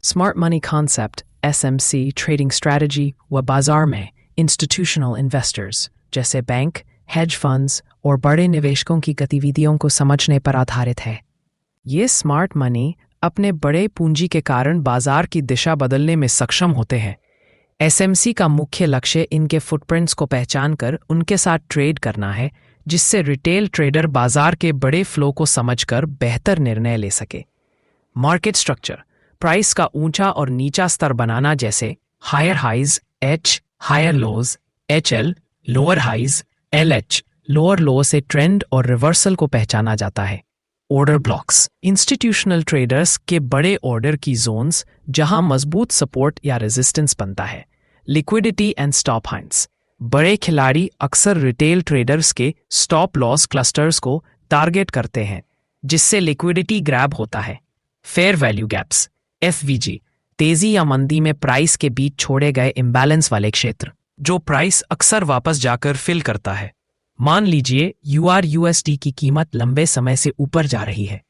Smart money concept SMC trading strategy व बाजार में इंस्टीट्यूशनल इन्वेस्टर्स जैसे बैंक, हेज फंड्स और बड़े निवेशकों की गतिविधियों को समझने पर आधारित है। ये स्मार्ट मनी अपने बड़े पूंजी के कारण बाजार की दिशा बदलने में सक्षम होते हैं। एसएमसी का मुख्य लक्ष्य इनके फुटप्रिंट्स को पहचान कर उनके साथ ट्रेड करना है, जिससे रिटेल ट्रेडर बाजार के बड़े फ्लो को समझकर बेहतर निर्णय ले सके। मार्केट स्ट्रक्चर प्राइस का ऊंचा और नीचा स्तर बनाना, जैसे higher highs H, higher lows HL, lower highs LH, lower low से ट्रेंड और रिवर्सल को पहचाना जाता है। ऑर्डर ब्लॉक्स इंस्टीट्यूशनल ट्रेडर्स के बड़े ऑर्डर की जोन्स जहां मजबूत सपोर्ट या रेजिस्टेंस बनता है। लिक्विडिटी एंड स्टॉप हैंड्स बड़े खिलाड़ी अक्सर रिटेल ट्रेडर्स के स्टॉप लॉस क्लस्टर्स को टारगेट करते हैं, जिससे लिक्विडिटी ग्रैब होता है। फेयर वैल्यू गैप्स FVG तेजी या मंदी में प्राइस के बीच छोड़े गए इम्बैलेंस वाले क्षेत्र, जो प्राइस अक्सर वापस जाकर फिल करता है। मान लीजिए URUSD की कीमत लंबे समय से ऊपर जा रही है।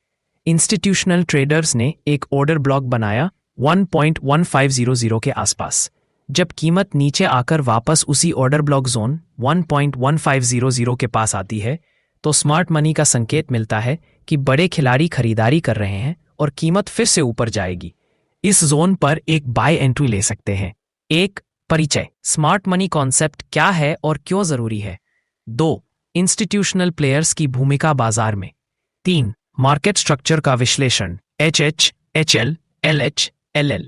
इंस्टीट्यूशनल ट्रेडर्स ने एक ऑर्डर ब्लॉक बनाया 1.1500 के आसपास। जब कीमत नीचे आकर वापस उसी ऑर्डर ब्लॉक जोन 1.1500 के पास आती है, तो स्मार्ट मनी का संकेत मिलता है कि बड़े खिलाड़ी खरीदारी कर रहे हैं और कीमत फिर से ऊपर जाएगी। इस जोन पर एक बाय एंट्री ले सकते हैं। 1. परिचय स्मार्ट मनी कॉन्सेप्ट क्या है और क्यों जरूरी है। 2. इंस्टीट्यूशनल प्लेयर्स की भूमिका बाजार में। 3. मार्केट स्ट्रक्चर का विश्लेषण HH, HL, LH, LL।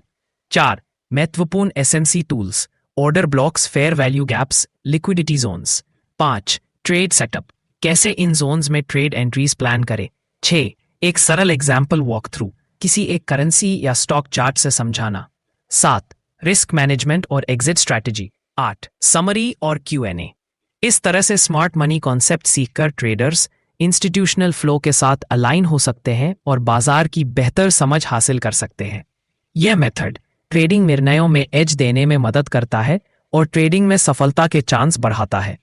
4. महत्वपूर्ण SMC tools, order blocks, fair value gaps, liquidity zones. 5. Trade setup, कैसे इन जोन्स में ट्रेड एंट्रीज प्लान करें। 6. एक सरल एग्जाम्पल वॉक थ्रू, किसी एक करेंसी या स्टॉक चार्ट से समझाना। 7. रिस्क मैनेजमेंट और एग्जिट स्ट्रैटेजी। 8. समरी और Q&A। इस तरह से स्मार्ट मनी कॉन्सेप्ट सीखकर ट्रेडर्स इंस्टीट्यूशनल फ्लो के साथ अलाइन हो सकते हैं और बाजार की बेहतर समझ हासिल कर सकते हैं। यह मेथड ट्रेडिंग निर्णयों में एज देने में मदद करता है और ट्रेडिंग में सफलता के चांस बढ़ाता है।